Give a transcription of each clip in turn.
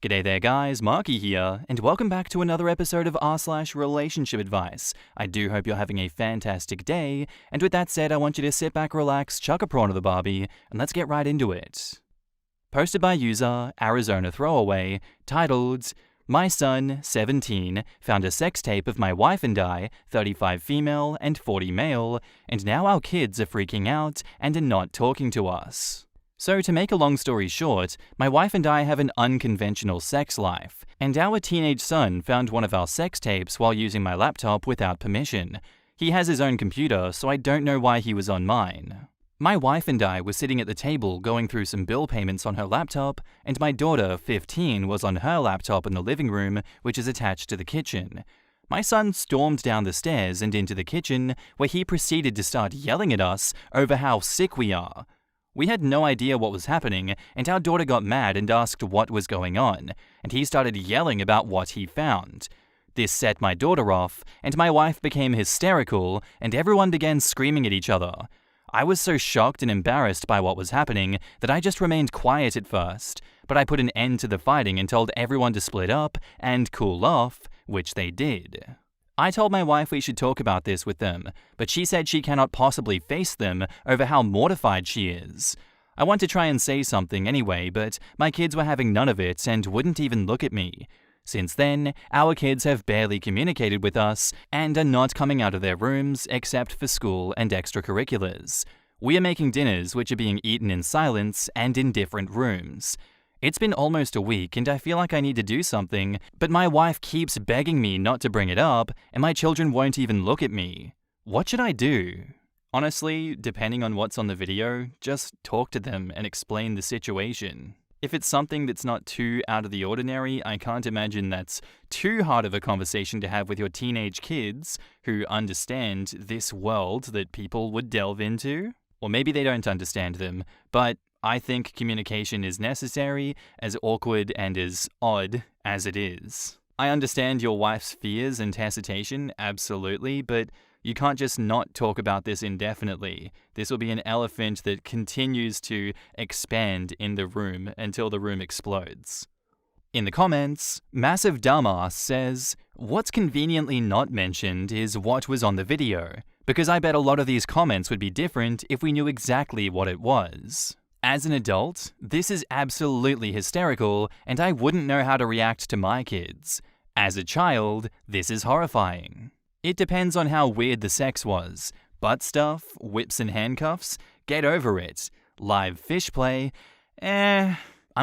G'day there guys, Marky here, and welcome back to another episode of r/relationship advice. I do hope you're having a fantastic day, and with that said, I want you to sit back, relax, chuck a prawn to the Barbie, and let's get right into it. Posted by user Arizona Throwaway, titled, "My son, 17, found a sex tape of my wife and I, 35 female and 40 male, and now our kids are freaking out and are not talking to us." So to make a long story short, my wife and I have an unconventional sex life, and our teenage son found one of our sex tapes while using my laptop without permission. He has his own computer, so I don't know why he was on mine. My wife and I were sitting at the table going through some bill payments on her laptop, and my daughter, 15, was on her laptop in the living room, which is attached to the kitchen. My son stormed down the stairs and into the kitchen, where he proceeded to start yelling at us over how sick we are. We had no idea what was happening, and our daughter got mad and asked what was going on, and he started yelling about what he found. This set my daughter off, and my wife became hysterical, and everyone began screaming at each other. I was so shocked and embarrassed by what was happening that I just remained quiet at first, but I put an end to the fighting and told everyone to split up and cool off, which they did. I told my wife we should talk about this with them, but she said she cannot possibly face them over how mortified she is. I want to try and say something anyway, but my kids were having none of it and wouldn't even look at me. Since then, our kids have barely communicated with us and are not coming out of their rooms except for school and extracurriculars. We are making dinners which are being eaten in silence and in different rooms. It's been almost a week and I feel like I need to do something, but my wife keeps begging me not to bring it up and my children won't even look at me. What should I do? Honestly, depending on what's on the video, just talk to them and explain the situation. If it's something that's not too out of the ordinary, I can't imagine that's too hard of a conversation to have with your teenage kids who understand this world that people would delve into. Or maybe they don't understand them, but I think communication is necessary, as awkward and as odd as it is. I understand your wife's fears and hesitation, absolutely, but you can't just not talk about this indefinitely. This will be an elephant that continues to expand in the room until the room explodes. In the comments, Massive Dumbass says, "What's conveniently not mentioned is what was on the video, because I bet a lot of these comments would be different if we knew exactly what it was. As an adult, this is absolutely hysterical, and I wouldn't know how to react to my kids. As a child, this is horrifying. It depends on how weird the sex was. Butt stuff, whips and handcuffs, get over it. Live fish play, I'm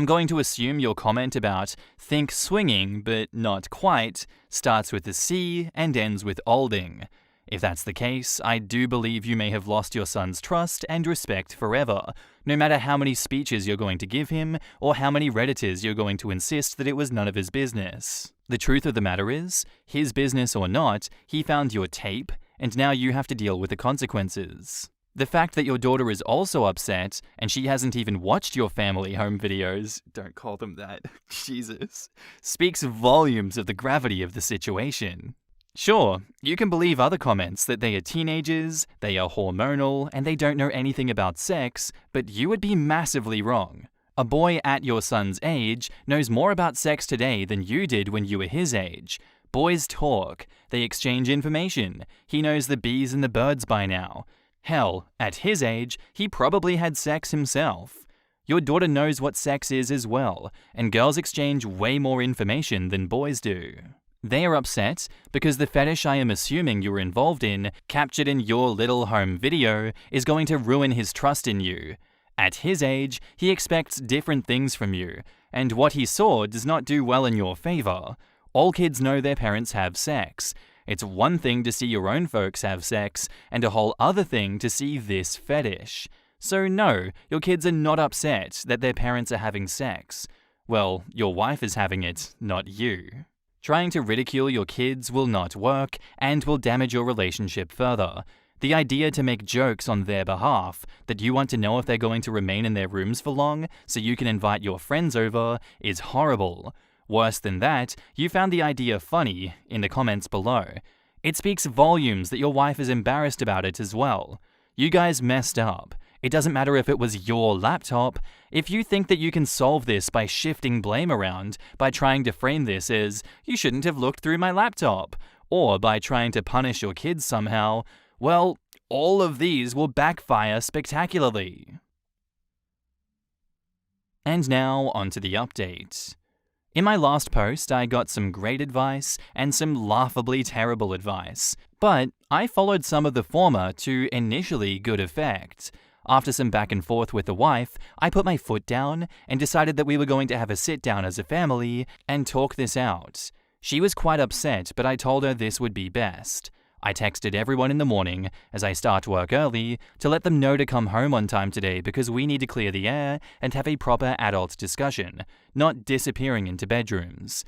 going to assume your comment about think swinging, but not quite, starts with a C and ends with olding. If that's the case, I do believe you may have lost your son's trust and respect forever, no matter how many speeches you're going to give him or how many Redditors you're going to insist that it was none of his business. The truth of the matter is, his business or not, he found your tape, and now you have to deal with the consequences. The fact that your daughter is also upset, and she hasn't even watched your family home videos, don't call them that, Jesus, speaks volumes of the gravity of the situation. Sure, you can believe other comments that they are teenagers, they are hormonal, and they don't know anything about sex, but you would be massively wrong. A boy at your son's age knows more about sex today than you did when you were his age. Boys talk, they exchange information, he knows the bees and the birds by now. Hell, at his age, he probably had sex himself. Your daughter knows what sex is as well, and girls exchange way more information than boys do. They are upset because the fetish I am assuming you were involved in, captured in your little home video, is going to ruin his trust in you. At his age, he expects different things from you, and what he saw does not do well in your favor. All kids know their parents have sex. It's one thing to see your own folks have sex, and a whole other thing to see this fetish. So no, your kids are not upset that their parents are having sex. Well, your wife is having it, not you. Trying to ridicule your kids will not work and will damage your relationship further. The idea to make jokes on their behalf, that you want to know if they're going to remain in their rooms for long so you can invite your friends over, is horrible. Worse than that, you found the idea funny in the comments below. It speaks volumes that your wife is embarrassed about it as well. You guys messed up. It doesn't matter if it was your laptop. If you think that you can solve this by shifting blame around, by trying to frame this as, you shouldn't have looked through my laptop, or by trying to punish your kids somehow, well, all of these will backfire spectacularly. And now, onto the update. In my last post, I got some great advice and some laughably terrible advice, but I followed some of the former to initially good effect. After some back and forth with the wife, I put my foot down and decided that we were going to have a sit down as a family and talk this out. She was quite upset, but I told her this would be best. I texted everyone in the morning, as I start work early, to let them know to come home on time today because we need to clear the air and have a proper adult discussion, not disappearing into bedrooms.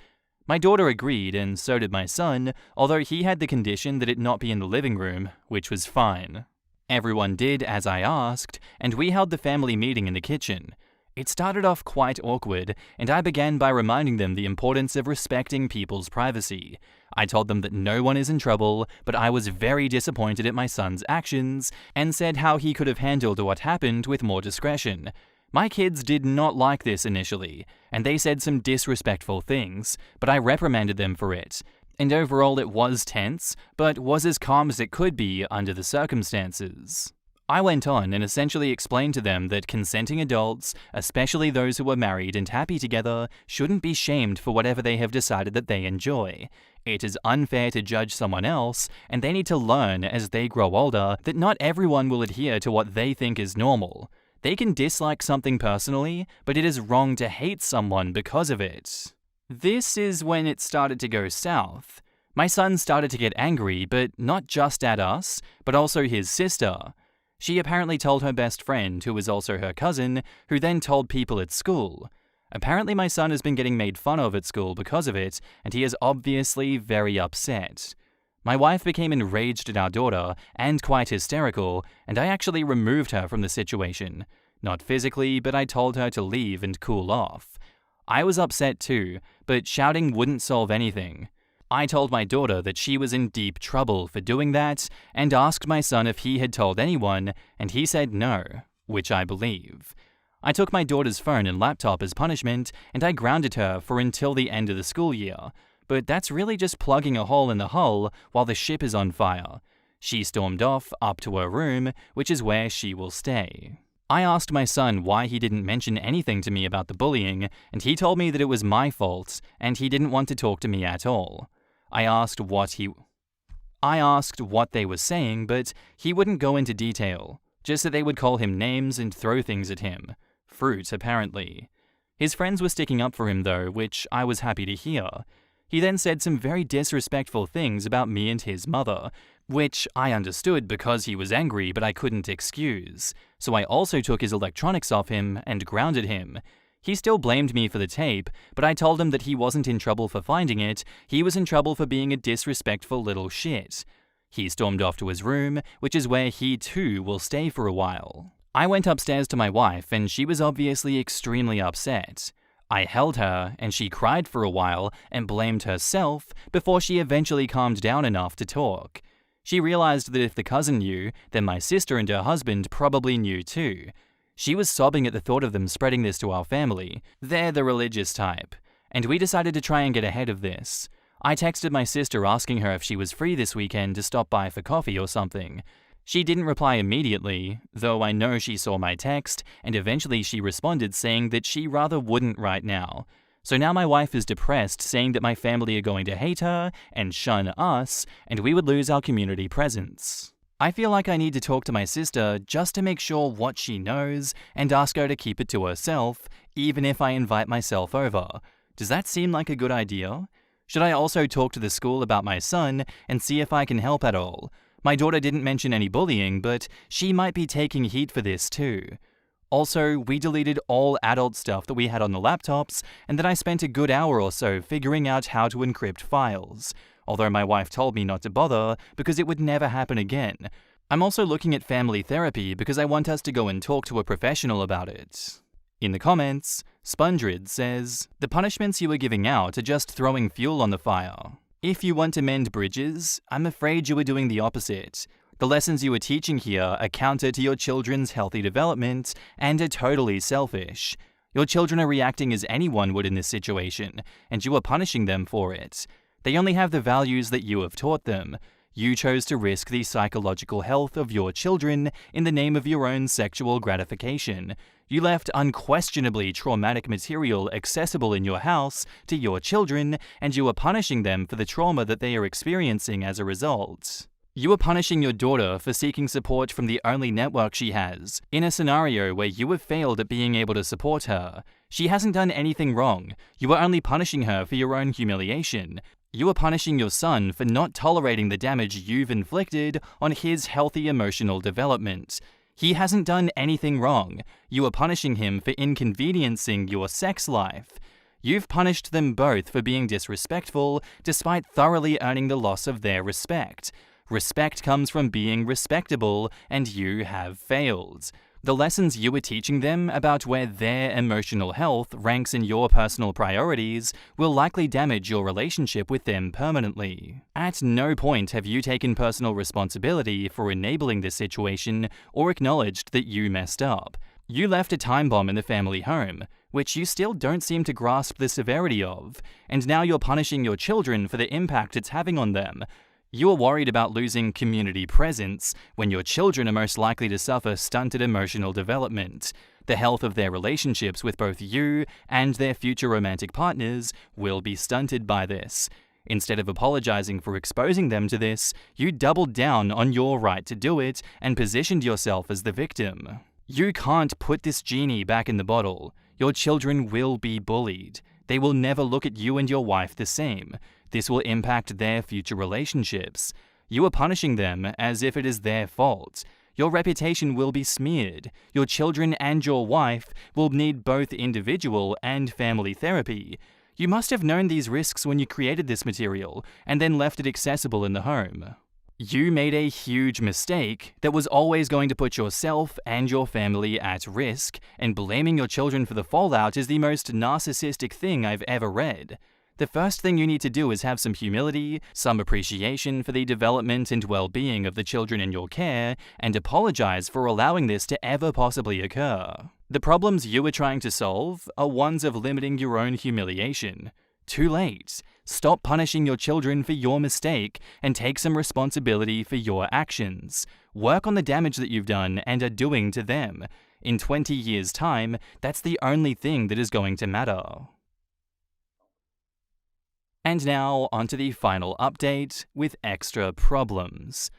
My daughter agreed, and so did my son, although he had the condition that it not be in the living room, which was fine. Everyone did as I asked, and we held the family meeting in the kitchen. It started off quite awkward, and I began by reminding them the importance of respecting people's privacy. I told them that no one is in trouble, but I was very disappointed at my son's actions, and said how he could have handled what happened with more discretion. My kids did not like this initially, and they said some disrespectful things, but I reprimanded them for it. And overall it was tense, but was as calm as it could be under the circumstances. I went on and essentially explained to them that consenting adults, especially those who are married and happy together, shouldn't be shamed for whatever they have decided that they enjoy. It is unfair to judge someone else, and they need to learn as they grow older that not everyone will adhere to what they think is normal. They can dislike something personally, but it is wrong to hate someone because of it. This is when it started to go south. My son started to get angry, but not just at us, but also his sister. She apparently told her best friend, who was also her cousin, who then told people at school. Apparently my son has been getting made fun of at school because of it, and he is obviously very upset. My wife became enraged at our daughter, and quite hysterical, and I actually removed her from the situation. Not physically, but I told her to leave and cool off. I was upset too, but shouting wouldn't solve anything. I told my daughter that she was in deep trouble for doing that, and asked my son if he had told anyone, and he said no, which I believe. I took my daughter's phone and laptop as punishment, and I grounded her for until the end of the school year. But that's really just plugging a hole in the hull while the ship is on fire. She stormed off up to her room, which is where she will stay. I asked my son why he didn't mention anything to me about the bullying, and he told me that it was my fault, and he didn't want to talk to me at all. I asked what they were saying, but he wouldn't go into detail, just that they would call him names and throw things at him. Fruit, apparently. His friends were sticking up for him though, which I was happy to hear. He then said some very disrespectful things about me and his mother, which I understood because he was angry but I couldn't excuse, so I also took his electronics off him and grounded him. He still blamed me for the tape, but I told him that he wasn't in trouble for finding it, he was in trouble for being a disrespectful little shit. He stormed off to his room, which is where he too will stay for a while. I went upstairs to my wife and she was obviously extremely upset. I held her and she cried for a while and blamed herself before she eventually calmed down enough to talk. She realized that if the cousin knew, then my sister and her husband probably knew too. She was sobbing at the thought of them spreading this to our family. They're the religious type. And we decided to try and get ahead of this. I texted my sister asking her if she was free this weekend to stop by for coffee or something. She didn't reply immediately, though I know she saw my text, and eventually she responded saying that she rather wouldn't right now. So now my wife is depressed, saying that my family are going to hate her and shun us, and we would lose our community presence. I feel like I need to talk to my sister just to make sure what she knows and ask her to keep it to herself, even if I invite myself over. Does that seem like a good idea? Should I also talk to the school about my son and see if I can help at all? My daughter didn't mention any bullying, but she might be taking heat for this too. Also, we deleted all adult stuff that we had on the laptops, and then I spent a good hour or so figuring out how to encrypt files. Although my wife told me not to bother because it would never happen again. I'm also looking at family therapy because I want us to go and talk to a professional about it. In the comments, Spongrid says, "The punishments you are giving out are just throwing fuel on the fire. If you want to mend bridges, I'm afraid you are doing the opposite. The lessons you are teaching here are counter to your children's healthy development and are totally selfish. Your children are reacting as anyone would in this situation, and you are punishing them for it. They only have the values that you have taught them. You chose to risk the psychological health of your children in the name of your own sexual gratification. You left unquestionably traumatic material accessible in your house to your children, and you are punishing them for the trauma that they are experiencing as a result. You are punishing your daughter for seeking support from the only network she has, in a scenario where you have failed at being able to support her. She hasn't done anything wrong. You are only punishing her for your own humiliation. You are punishing your son for not tolerating the damage you've inflicted on his healthy emotional development. He hasn't done anything wrong. You are punishing him for inconveniencing your sex life. You've punished them both for being disrespectful, despite thoroughly earning the loss of their respect. Respect comes from being respectable, and you have failed. The lessons you are teaching them about where their emotional health ranks in your personal priorities will likely damage your relationship with them permanently. At no point have you taken personal responsibility for enabling this situation or acknowledged that you messed up. You left a time bomb in the family home, which you still don't seem to grasp the severity of, and now you're punishing your children for the impact it's having on them. You are worried about losing community presence when your children are most likely to suffer stunted emotional development. The health of their relationships with both you and their future romantic partners will be stunted by this. Instead of apologizing for exposing them to this, you doubled down on your right to do it and positioned yourself as the victim. You can't put this genie back in the bottle. Your children will be bullied. They will never look at you and your wife the same. This will impact their future relationships. You are punishing them as if it is their fault. Your reputation will be smeared. Your children and your wife will need both individual and family therapy. You must have known these risks when you created this material and then left it accessible in the home. You made a huge mistake that was always going to put yourself and your family at risk, and blaming your children for the fallout is the most narcissistic thing I've ever read. The first thing you need to do is have some humility, some appreciation for the development and well-being of the children in your care, and apologize for allowing this to ever possibly occur. The problems you are trying to solve are ones of limiting your own humiliation. Too late. Stop punishing your children for your mistake and take some responsibility for your actions. Work on the damage that you've done and are doing to them. In 20 years' time, that's the only thing that is going to matter. And now, onto the final update with extra problems.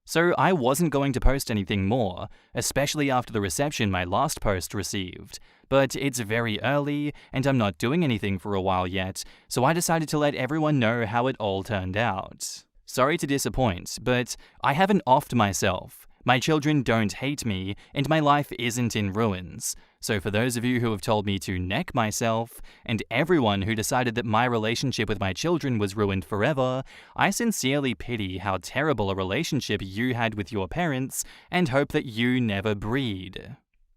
So I wasn't going to post anything more, especially after the reception my last post received. But it's very early, and I'm not doing anything for a while yet, so I decided to let everyone know how it all turned out. Sorry to disappoint, but I haven't offed myself. My children don't hate me, and my life isn't in ruins. So for those of you who have told me to neck myself, and everyone who decided that my relationship with my children was ruined forever, I sincerely pity how terrible a relationship you had with your parents, and hope that you never breed.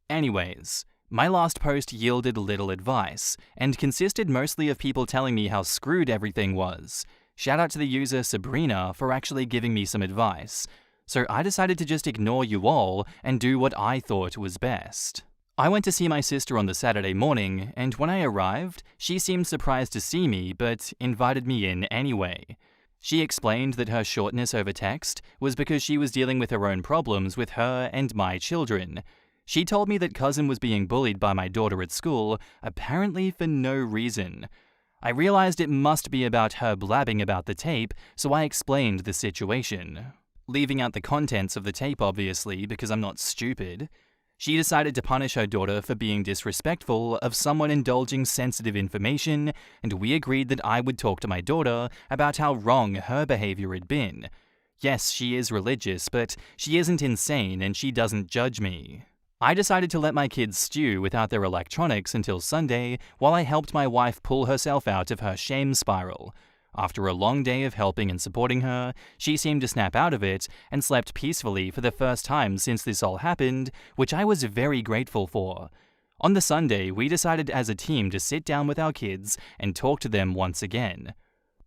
Anyways, my last post yielded little advice, and consisted mostly of people telling me how screwed everything was. Shout out to the user Sabrina for actually giving me some advice. So I decided to just ignore you all and do what I thought was best. I went to see my sister on the Saturday morning, and when I arrived, she seemed surprised to see me but invited me in anyway. She explained that her shortness over text was because she was dealing with her own problems with her and my children. She told me that cousin was being bullied by my daughter at school, apparently for no reason. I realized it must be about her blabbing about the tape, so I explained the situation. Leaving out the contents of the tape, obviously, because I'm not stupid. She decided to punish her daughter for being disrespectful of someone indulging sensitive information, and we agreed that I would talk to my daughter about how wrong her behavior had been. Yes, she is religious, but she isn't insane and she doesn't judge me. I decided to let my kids stew without their electronics until Sunday while I helped my wife pull herself out of her shame spiral. After a long day of helping and supporting her, she seemed to snap out of it and slept peacefully for the first time since this all happened, which I was very grateful for. On the Sunday, we decided as a team to sit down with our kids and talk to them once again.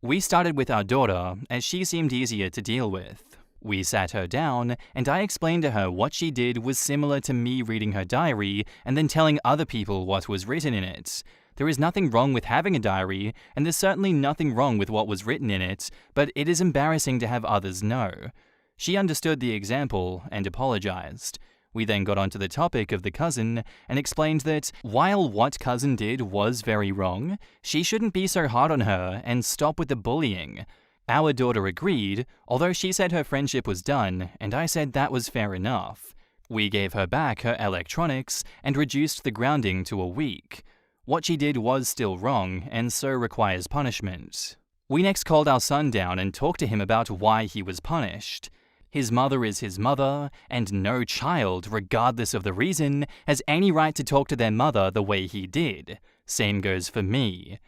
We started with our daughter, as she seemed easier to deal with. We sat her down, and I explained to her what she did was similar to me reading her diary and then telling other people what was written in it. There is nothing wrong with having a diary, and there's certainly nothing wrong with what was written in it, but it is embarrassing to have others know. She understood the example and apologized. We then got onto the topic of the cousin and explained that while what cousin did was very wrong, she shouldn't be so hard on her and stop with the bullying. Our daughter agreed, although she said her friendship was done, and I said that was fair enough. We gave her back her electronics and reduced the grounding to a week. What she did was still wrong, and so requires punishment. We next called our son down and talked to him about why he was punished. His mother is his mother, and no child, regardless of the reason, has any right to talk to their mother the way he did. Same goes for me.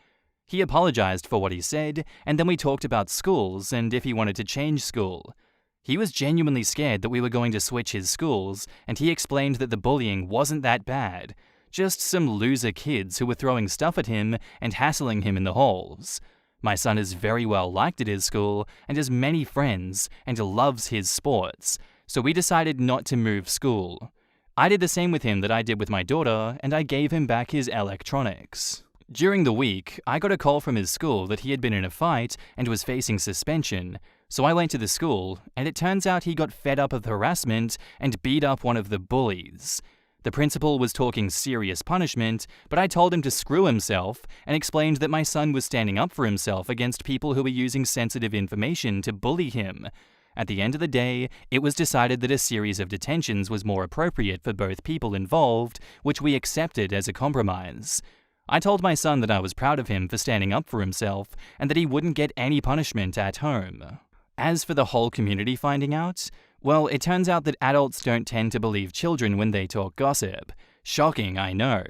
He apologized for what he said, and then we talked about schools and if he wanted to change school. He was genuinely scared that we were going to switch his schools, and he explained that the bullying wasn't that bad. Just some loser kids who were throwing stuff at him and hassling him in the halls. My son is very well liked at his school and has many friends and loves his sports, so we decided not to move school. I did the same with him that I did with my daughter, and I gave him back his electronics. During the week, I got a call from his school that he had been in a fight and was facing suspension, so I went to the school, and it turns out he got fed up of harassment and beat up one of the bullies. The principal was talking serious punishment, but I told him to screw himself and explained that my son was standing up for himself against people who were using sensitive information to bully him. At the end of the day, it was decided that a series of detentions was more appropriate for both people involved, which we accepted as a compromise. I told my son that I was proud of him for standing up for himself and that he wouldn't get any punishment at home. As for the whole community finding out, well, it turns out that adults don't tend to believe children when they talk gossip. Shocking, I know.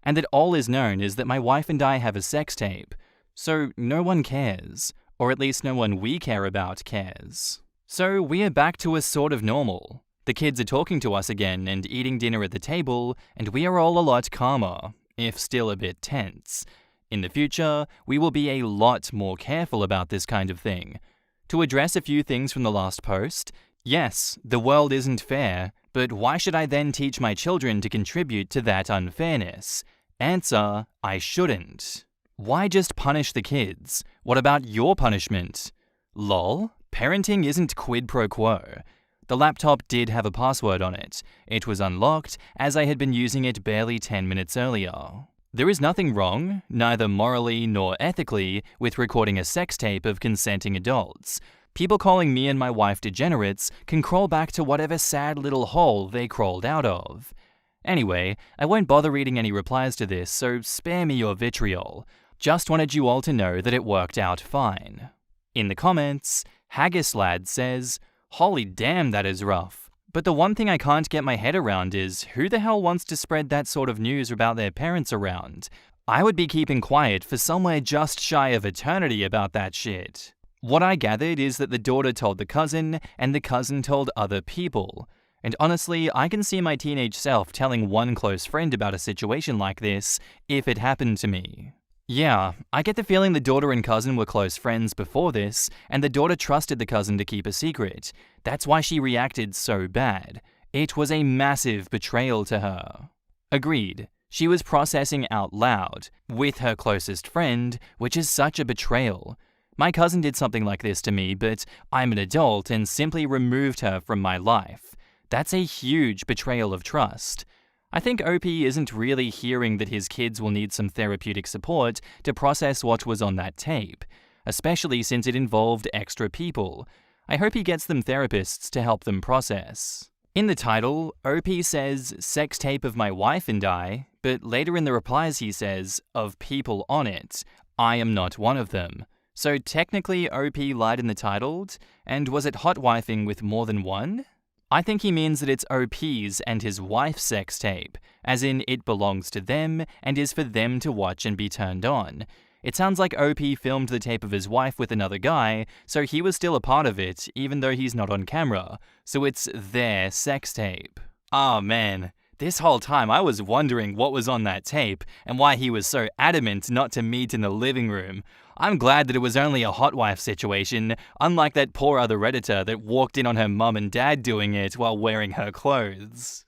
And that all is known is that my wife and I have a sex tape. So no one cares. Or at least no one we care about cares. So we are back to a sort of normal. The kids are talking to us again and eating dinner at the table, and we are all a lot calmer, if still a bit tense. In the future, we will be a lot more careful about this kind of thing. To address a few things from the last post, yes, the world isn't fair, but why should I then teach my children to contribute to that unfairness? Answer, I shouldn't. Why just punish the kids? What about your punishment? Lol, parenting isn't quid pro quo. The laptop did have a password on it. It was unlocked, as I had been using it barely 10 minutes earlier. There is nothing wrong, neither morally nor ethically, with recording a sex tape of consenting adults. People calling me and my wife degenerates can crawl back to whatever sad little hole they crawled out of. Anyway, I won't bother reading any replies to this, so spare me your vitriol. Just wanted you all to know that it worked out fine. In the comments, Haggislad says, "Holy damn, that is rough. But the one thing I can't get my head around is, who the hell wants to spread that sort of news about their parents around? I would be keeping quiet for somewhere just shy of eternity about that shit." What I gathered is that the daughter told the cousin, and the cousin told other people. And honestly, I can see my teenage self telling one close friend about a situation like this, if it happened to me. Yeah, I get the feeling the daughter and cousin were close friends before this, and the daughter trusted the cousin to keep a secret. That's why she reacted so bad. It was a massive betrayal to her. Agreed. She was processing out loud, with her closest friend, which is such a betrayal. My cousin did something like this to me, but I'm an adult and simply removed her from my life. That's a huge betrayal of trust. I think OP isn't really hearing that his kids will need some therapeutic support to process what was on that tape, especially since it involved extra people. I hope he gets them therapists to help them process. In the title, OP says, "Sex tape of my wife and I," but later in the replies he says, "of people on it. I am not one of them." So technically OP lied in the title, and was it hot wifing with more than one? I think he means that it's OP's and his wife's sex tape, as in it belongs to them and is for them to watch and be turned on. It sounds like OP filmed the tape of his wife with another guy, so he was still a part of it, even though he's not on camera, so it's their sex tape. Oh man, this whole time I was wondering what was on that tape and why he was so adamant not to meet in the living room. I'm glad that it was only a hot wife situation, unlike that poor other Redditor that walked in on her mum and dad doing it while wearing her clothes.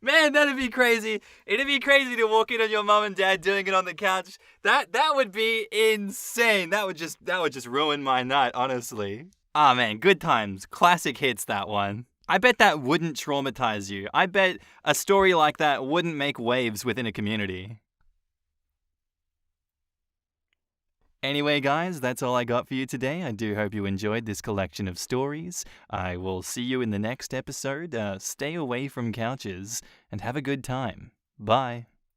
Man, that'd be crazy. It'd be crazy to walk in on your mum and dad doing it on the couch. That would be insane. That would just ruin my night, honestly. Ah, man, good times. Classic hits, that one. I bet that wouldn't traumatize you. I bet a story like that wouldn't make waves within a community. Anyway, guys, that's all I got for you today. I do hope you enjoyed this collection of stories. I will see you in the next episode. Stay away from couches and have a good time. Bye.